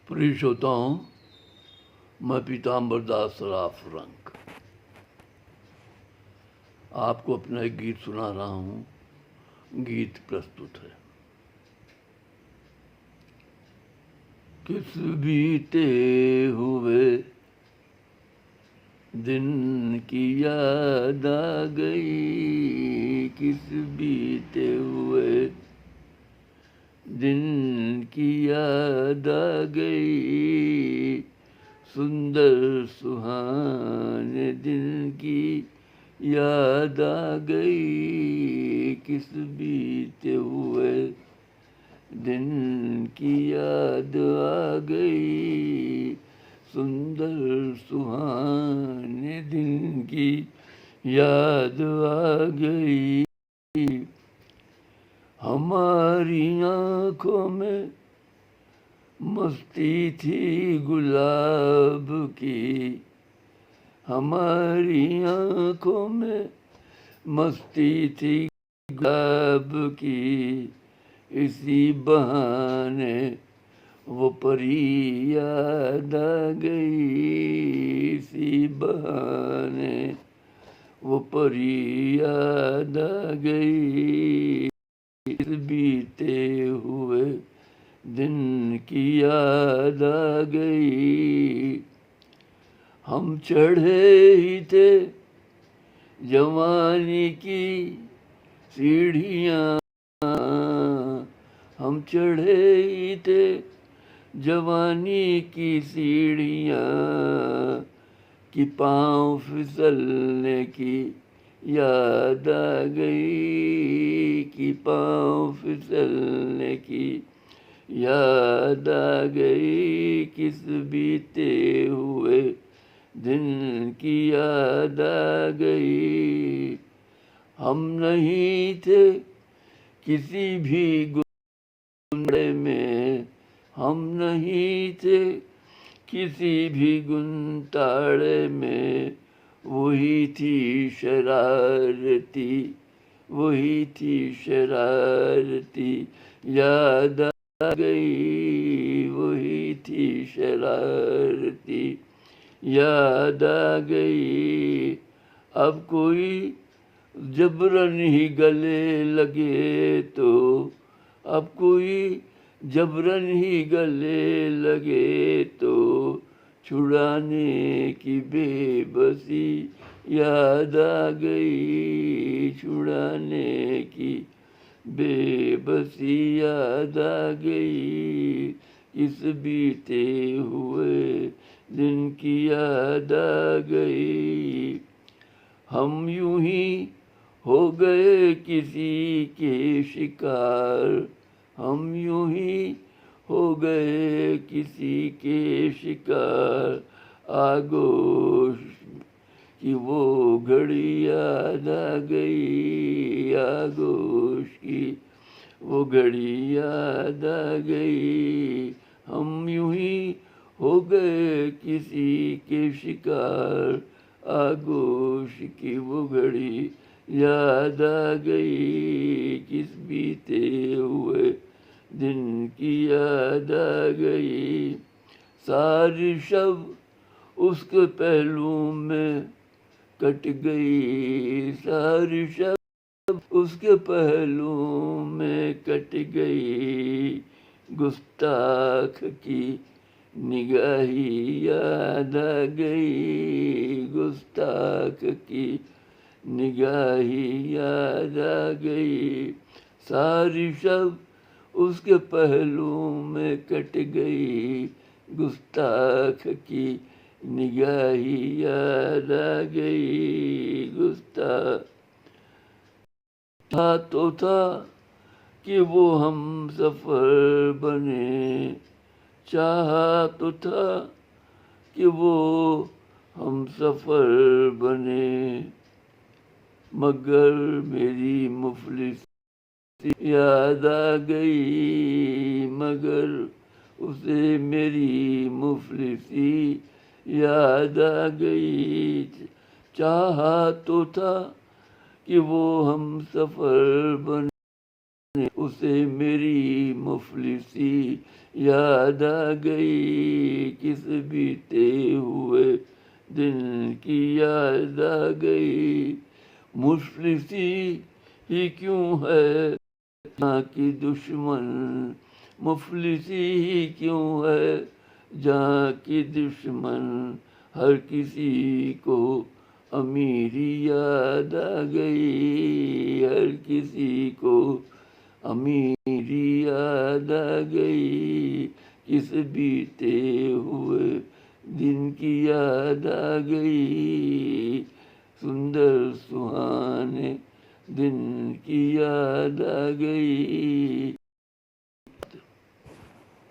प्रिय श्रोताओं, मैं पीताम्बर दास सराफ रंग आपको अपना एक गीत सुना रहा हूँ। गीत प्रस्तुत है। किस बीते हुए दिन की याद आ गई, किस बीते हुए दिन की याद आ गई, सुंदर सुहाने दिन की याद आ गई, किस बीते हुए दिन की याद आ गई, सुंदर सुहाने दिन की याद आ गई। हमारी आँखों में मस्ती थी गुलाब की, हमारी आँखों में मस्ती थी गुलाब की, इसी बहाने वो परी याद आ गई, इसी बहाने वो परी याद आ गई, इस बीते हुए दिन की याद आ गई। हम चढ़े ही थे जवानी की सीढ़ियाँ, हम चढ़े ही थे जवानी की सीढ़ियाँ, कि पाँव फिसलने की याद आ गई, कि पाँव फिसलने की याद आ गई, किस बीते हुए दिन की याद आ गई। हम नहीं थे किसी भी गुंडे में, हम नहीं थे किसी भी गुंताड़े में, वही थी शरारती, वही थी शरारती याद आ गई, वही थी शरारती याद आ गई। अब कोई जबरन ही गले लगे तो, अब कोई जबरन ही गले लगे तो, छुड़ाने की बेबसी याद आ गई, छुड़ाने की बेबसी याद आ गई, इस बीते हुए दिन की याद आ गई। हम यूं ही हो गए किसी के शिकार, हम यूं ही हो गए किसी के शिकार, आगोश की वो घड़ी याद आ गई, आगोश की वो घड़ी याद आ गई। हम यूं ही हो गए किसी के शिकार, आगोश की वो घड़ी याद आ गई, किस बीते हुए दिन की याद आ गई। सारी शब उसके पहलू में कट गई, सारी शब उसके पहलू में कट गई, गुस्ताख की निगाही याद आ गई, गुस्ताख की निगाही याद आ गई। सारी शब उसके पहलू में कट गई, गुस्ताख की निगाही याद आ गई, गुस्ताख था तो था कि वो हम सफर बने, चाहा तो था कि वो हम सफर बने, मगर मेरी मुफलिस याद आ गई, मगर उसे मेरी मुफलिसी याद आ गई। चाहा तो था कि वो हम सफर बने, اسے میری مفلسی یاد آ گئی، کس بیتے ہوئے دن کی یاد آ گئی۔ مفلسی ہی کیوں ہے جہاں کی دشمن، مفلسی ہی کیوں ہے جہاں کی دشمن، ہر کسی کو امیری یاد آ گئی، ہر کسی کو امیری یاد آ گئی، کس بیتے ہوئے دن کی یاد آ گئی، سندر سہانے دن کی یاد آ گئی۔